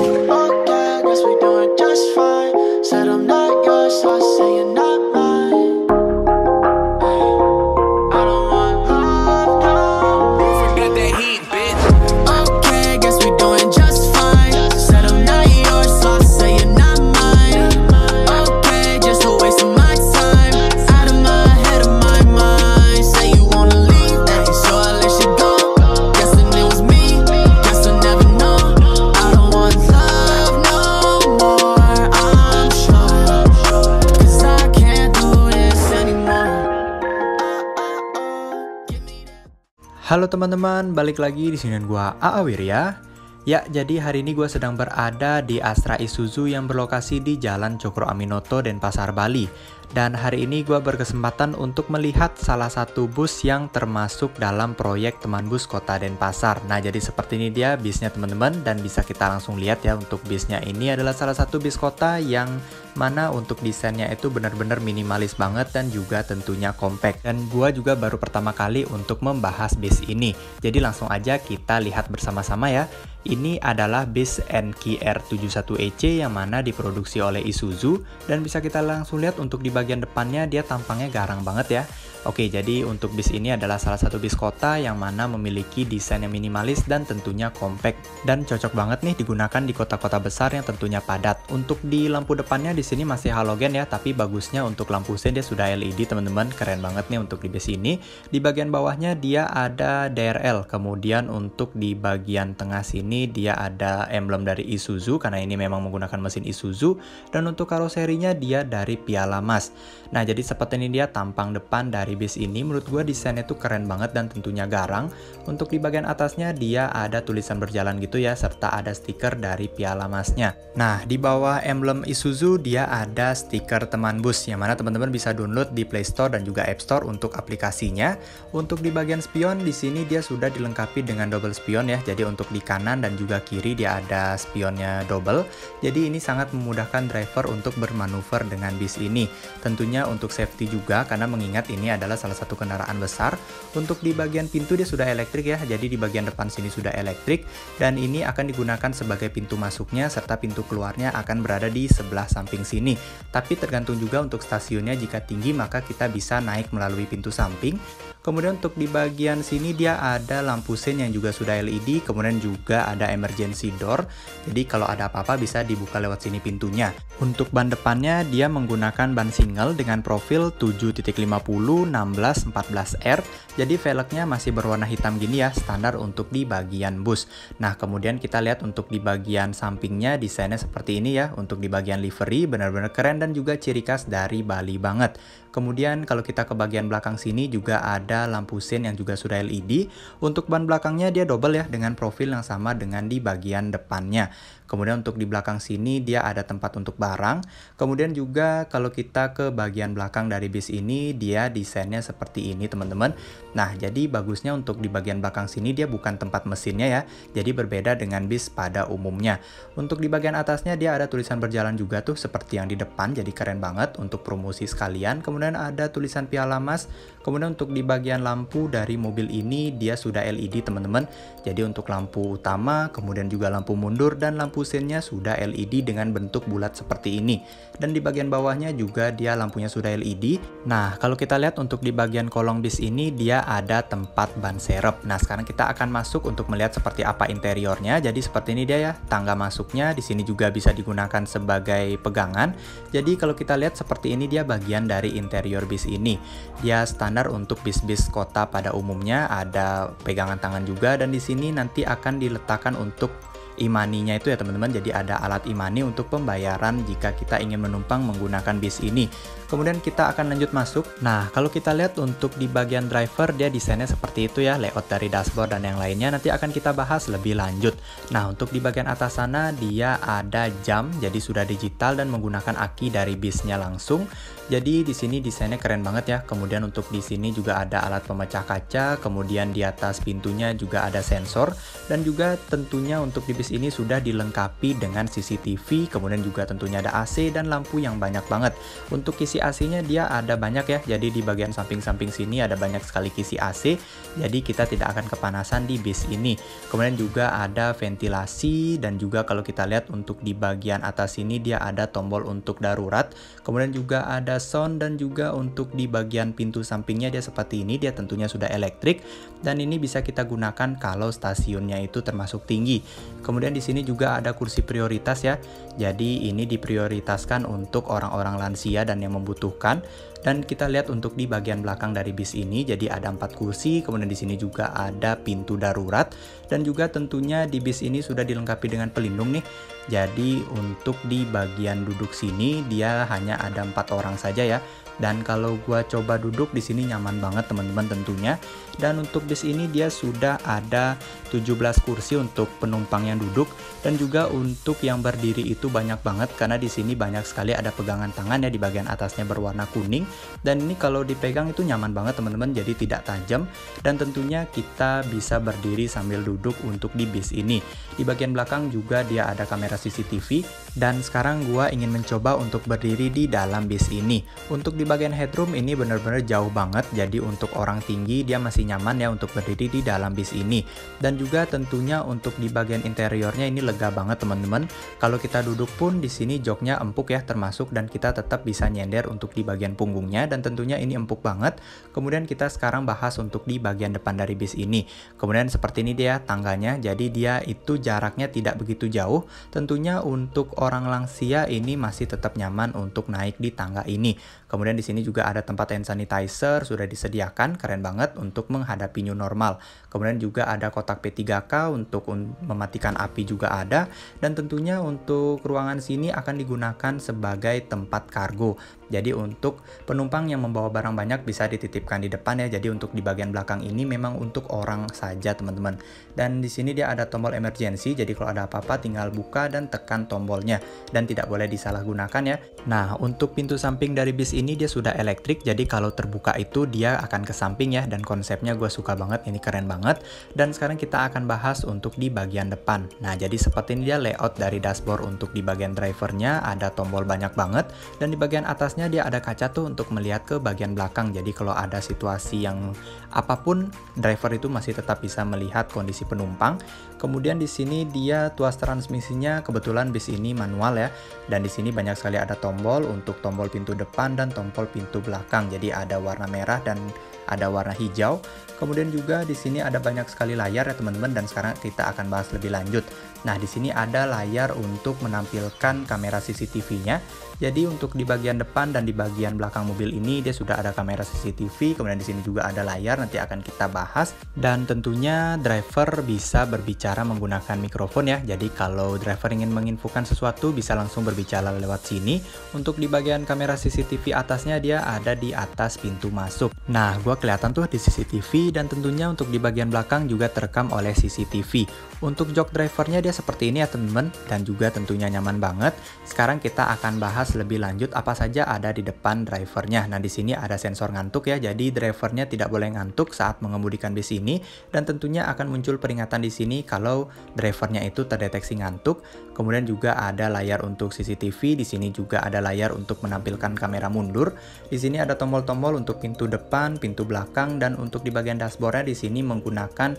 Okay, guess we doing just fine. Said I'm not yours, so I say you're not mine. Hey, I don't want love no more. Forget that heat, bitch. Okay, guess we doing just fine. Said I'm not yours, so I say you're not mine. Okay, just a waste of my time. Out of my head, of my mind. Say you wanna leave, hey, so I let you go. Guessing it was me, guess I never know. I don't want love no more, I'm sure. Cause I can't do this anymore. Give me that. Halo teman-teman, balik lagi di sini gua AA Wirya. Ya, jadi hari ini gue sedang berada di Astra Isuzu yang berlokasi di Jalan Cokro Aminoto, Denpasar, Bali. Dan hari ini gue berkesempatan untuk melihat salah satu bus yang termasuk dalam proyek Teman Bus Kota Denpasar. Nah, jadi seperti ini dia bisnya teman-teman, dan bisa kita langsung lihat ya, untuk bisnya ini adalah salah satu bis kota yang mana untuk desainnya itu benar-benar minimalis banget dan juga tentunya compact. Dan gue juga baru pertama kali untuk membahas bis ini. Jadi langsung aja kita lihat bersama-sama ya. Ini adalah bis NQR 71EC yang mana diproduksi oleh Isuzu, dan bisa kita langsung lihat untuk di bagian depannya dia tampangnya garang banget ya. Oke, jadi untuk bis ini adalah salah satu bis kota yang mana memiliki desain yang minimalis dan tentunya compact, dan cocok banget nih digunakan di kota-kota besar yang tentunya padat. Untuk di lampu depannya di sini masih halogen ya, tapi bagusnya untuk lampu sen dia sudah LED teman-teman, keren banget nih untuk di bis ini. Di bagian bawahnya dia ada DRL, kemudian untuk di bagian tengah sini dia ada emblem dari Isuzu karena ini memang menggunakan mesin Isuzu, dan untuk karoserinya dia dari Piala Mas. Nah, jadi seperti ini dia tampang depan dari bis ini. Menurut gue desainnya tuh keren banget dan tentunya garang. Untuk di bagian atasnya dia ada tulisan berjalan gitu ya, serta ada stiker dari Piala Masnya. Nah, di bawah emblem Isuzu dia ada stiker Teman Bus yang mana teman-teman bisa download di Play Store dan juga App Store untuk aplikasinya. Untuk di bagian spion di sini dia sudah dilengkapi dengan double spion ya. Jadi untuk di kanan dan juga kiri dia ada spionnya double. Jadi ini sangat memudahkan driver untuk bermanuver dengan bis ini. Tentunya untuk safety juga karena mengingat ini adalah salah satu kendaraan besar. Untuk di bagian pintu dia sudah elektrik ya, jadi di bagian depan sini sudah elektrik, dan ini akan digunakan sebagai pintu masuknya serta pintu keluarnya akan berada di sebelah samping sini. Tapi tergantung juga untuk stasiunnya, jika tinggi maka kita bisa naik melalui pintu samping. Kemudian untuk di bagian sini dia ada lampu sen yang juga sudah LED, kemudian juga ada emergency door. Jadi kalau ada apa-apa bisa dibuka lewat sini pintunya. Untuk ban depannya dia menggunakan ban single dengan profil 7.50 16 14R. Jadi velgnya masih berwarna hitam gini ya, standar untuk di bagian bus. Nah, kemudian kita lihat untuk di bagian sampingnya desainnya seperti ini ya. Untuk di bagian livery benar-benar keren dan juga ciri khas dari Bali banget. Kemudian kalau kita ke bagian belakang sini juga ada lampu sen yang juga sudah LED. Untuk ban belakangnya dia double ya, dengan profil yang sama dengan di bagian depannya. Kemudian untuk di belakang sini dia ada tempat untuk barang. Kemudian juga kalau kita ke bagian belakang dari bis ini dia desainnya seperti ini teman-teman. Nah, jadi bagusnya untuk di bagian belakang sini dia bukan tempat mesinnya ya. Jadi berbeda dengan bis pada umumnya. Untuk di bagian atasnya dia ada tulisan berjalan juga tuh seperti yang di depan. Jadi keren banget untuk promosi sekalian. Kemudian ada tulisan Piala Mas. Kemudian untuk di bagian lampu dari mobil ini dia sudah LED teman-teman. Jadi untuk lampu utama, kemudian juga lampu mundur dan lampu sennya sudah LED dengan bentuk bulat seperti ini. Dan di bagian bawahnya juga dia lampunya sudah LED. Nah, kalau kita lihat untuk di bagian kolong bis ini dia ada tempat ban serep. Nah, sekarang kita akan masuk untuk melihat seperti apa interiornya. Jadi seperti ini dia ya, tangga masuknya. Di sini juga bisa digunakan sebagai pegangan. Jadi kalau kita lihat seperti ini dia bagian dari interior bis ini. Dia standar untuk bis-bis kota pada umumnya, ada pegangan tangan juga, dan di sini nanti akan diletakkan untuk e-money-nya itu ya teman-teman. Jadi ada alat e-money untuk pembayaran jika kita ingin menumpang menggunakan bis ini. Kemudian kita akan lanjut masuk. Nah, kalau kita lihat untuk di bagian driver dia desainnya seperti itu ya, layout dari dashboard dan yang lainnya nanti akan kita bahas lebih lanjut. Nah, untuk di bagian atas sana dia ada jam, jadi sudah digital dan menggunakan aki dari bisnya langsung. Jadi di sini desainnya keren banget ya. Kemudian untuk di sini juga ada alat pemecah kaca, kemudian di atas pintunya juga ada sensor, dan juga tentunya untuk di bis bis ini sudah dilengkapi dengan CCTV, kemudian juga tentunya ada AC dan lampu yang banyak banget. Untuk kisi AC-nya dia ada banyak ya, jadi di bagian samping-samping sini ada banyak sekali kisi AC, jadi kita tidak akan kepanasan di bis ini. Kemudian juga ada ventilasi, dan juga kalau kita lihat untuk di bagian atas ini dia ada tombol untuk darurat. Kemudian juga ada sound, dan juga untuk di bagian pintu sampingnya dia seperti ini, dia tentunya sudah elektrik, dan ini bisa kita gunakan kalau stasiunnya itu termasuk tinggi. Kemudian di sini juga ada kursi prioritas ya. Jadi ini diprioritaskan untuk orang-orang lansia dan yang membutuhkan. Dan kita lihat untuk di bagian belakang dari bis ini, jadi ada 4 kursi, kemudian di sini juga ada pintu darurat, dan juga tentunya di bis ini sudah dilengkapi dengan pelindung nih. Jadi untuk di bagian duduk sini dia hanya ada 4 orang saja ya. Dan kalau gua coba duduk di sini nyaman banget teman-teman tentunya. Dan untuk bis ini dia sudah ada 17 kursi untuk penumpang yang duduk, dan juga untuk yang berdiri itu banyak banget karena di sini banyak sekali ada pegangan tangan ya, di bagian atasnya berwarna kuning. Dan ini kalau dipegang itu nyaman banget teman-teman, jadi tidak tajam, dan tentunya kita bisa berdiri sambil duduk untuk di bis ini. Di bagian belakang juga dia ada kamera CCTV, dan sekarang gua ingin mencoba untuk berdiri di dalam bis ini. Untuk di bagian headroom ini benar-benar jauh banget, jadi untuk orang tinggi dia masih nyaman ya untuk berdiri di dalam bis ini. Dan juga tentunya untuk di bagian interiornya ini lega banget teman-teman. Kalau kita duduk pun di sini joknya empuk ya termasuk, dan kita tetap bisa nyender untuk di bagian punggungnya, dan tentunya ini empuk banget. Kemudian kita sekarang bahas untuk di bagian depan dari bis ini. Kemudian seperti ini dia tangganya, jadi dia itu jaraknya tidak begitu jauh. Tentunya untuk orang lansia ini masih tetap nyaman untuk naik di tangga ini. Kemudian di sini juga ada tempat hand sanitizer sudah disediakan, keren banget untuk menghadapi new normal. Kemudian juga ada kotak P3K untuk mematikan api juga ada, dan tentunya untuk ruangan sini akan digunakan sebagai tempat kargo. Jadi untuk penumpang yang membawa barang banyak bisa dititipkan di depan ya. Jadi untuk di bagian belakang ini memang untuk orang saja teman-teman. Dan di sini dia ada tombol emergency, jadi kalau ada apa-apa tinggal buka dan tekan tombolnya, dan tidak boleh disalahgunakan ya. Nah, untuk pintu samping dari bis ini dia sudah elektrik, jadi kalau terbuka itu dia akan ke samping ya, dan konsepnya gue suka banget, ini keren banget. Dan sekarang kita akan bahas untuk di bagian depan. Nah, jadi seperti ini dia layout dari dashboard. Untuk di bagian drivernya ada tombol banyak banget, dan di bagian atasnya dia ada kaca tuh untuk melihat ke bagian belakang. Jadi kalau ada situasi yang apapun, driver itu masih tetap bisa melihat kondisi penumpang. Kemudian di sini dia tuas transmisinya, kebetulan bis ini manual ya. Dan di sini banyak sekali ada tombol untuk tombol pintu depan dan tombol pintu belakang. Jadi ada warna merah dan ada warna hijau. Kemudian juga di sini ada banyak sekali layar ya teman-teman, dan sekarang kita akan bahas lebih lanjut. Nah, di sini ada layar untuk menampilkan kamera CCTV-nya. Jadi untuk di bagian depan dan di bagian belakang mobil ini dia sudah ada kamera CCTV. Kemudian di sini juga ada layar, nanti akan kita bahas. Dan tentunya driver bisa berbicara menggunakan mikrofon ya. Jadi kalau driver ingin menginfokan sesuatu bisa langsung berbicara lewat sini. Untuk di bagian kamera CCTV atasnya dia ada di atas pintu masuk. Nah, gua kelihatan tuh di CCTV, dan tentunya untuk di bagian belakang juga terekam oleh CCTV. Untuk jok drivernya dia seperti ini ya teman-teman, dan juga tentunya nyaman banget. Sekarang kita akan bahas lebih lanjut apa saja ada di depan drivernya. Nah, di sini ada sensor ngantuk ya, jadi drivernya tidak boleh ngantuk saat mengemudikan bis ini, dan tentunya akan muncul peringatan di sini kalau drivernya itu terdeteksi ngantuk. Kemudian juga ada layar untuk CCTV, di sini juga ada layar untuk menampilkan kamera mundur. Di sini ada tombol-tombol untuk pintu depan, pintu belakang, dan untuk di bagian dashboardnya di sini menggunakan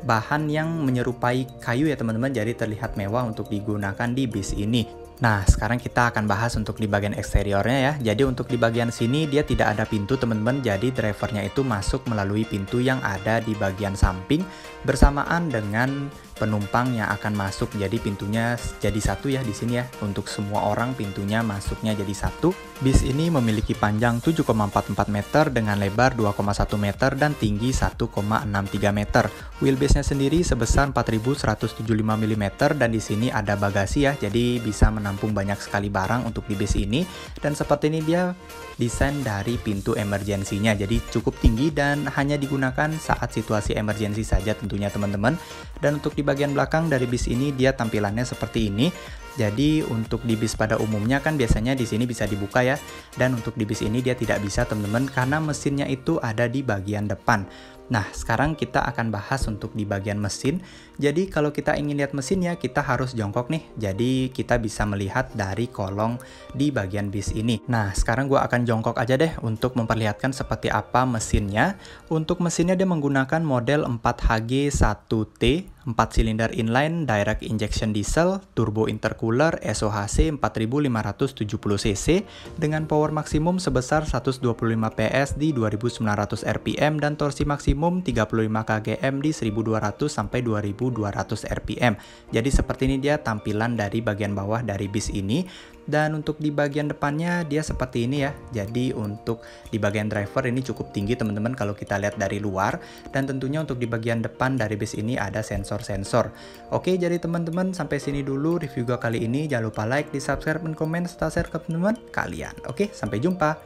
bahan yang menyerupai kayu ya teman-teman, jadi terlihat mewah untuk digunakan di bis ini. Nah, sekarang kita akan bahas untuk di bagian eksteriornya ya. Jadi untuk di bagian sini dia tidak ada pintu teman-teman, jadi drivernya itu masuk melalui pintu yang ada di bagian samping bersamaan dengan penumpang yang akan masuk. Jadi pintunya jadi satu ya di sini ya. Untuk semua orang pintunya masuknya jadi satu. Bis ini memiliki panjang 7,44 meter dengan lebar 2,1 meter dan tinggi 1,63 meter. Wheelbase-nya sendiri sebesar 4175 mm, dan di sini ada bagasi ya. Jadi bisa menampung banyak sekali barang untuk di bis ini. Dan seperti ini dia desain dari pintu emergensinya. Jadi cukup tinggi dan hanya digunakan saat situasi emergensi saja tentunya teman-teman. Dan untuk di bagian belakang dari bis ini dia tampilannya seperti ini. Jadi untuk di bis pada umumnya kan biasanya di sini bisa dibuka ya. Dan untuk di bis ini dia tidak bisa teman-teman karena mesinnya itu ada di bagian depan. Nah, sekarang kita akan bahas untuk di bagian mesin. Jadi, kalau kita ingin lihat mesinnya, kita harus jongkok nih. Jadi, kita bisa melihat dari kolong di bagian bis ini. Nah, sekarang gue akan jongkok aja deh untuk memperlihatkan seperti apa mesinnya. Untuk mesinnya dia menggunakan model 4HG1T, 4 silinder inline direct injection diesel, turbo intercooler SOHC 4570 cc dengan power maksimum sebesar 125 PS di 2900 rpm dan torsi maksimum 35 kgm di 1200 sampai 2200 rpm. Jadi seperti ini dia tampilan dari bagian bawah dari bis ini. Dan untuk di bagian depannya dia seperti ini ya. Jadi untuk di bagian driver ini cukup tinggi teman-teman kalau kita lihat dari luar. Dan tentunya untuk di bagian depan dari bis ini ada sensor-sensor. Oke, jadi teman-teman sampai sini dulu review gue kali ini. Jangan lupa like, di subscribe, dan komen serta share ke teman-teman kalian. Oke, sampai jumpa.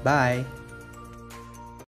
Bye.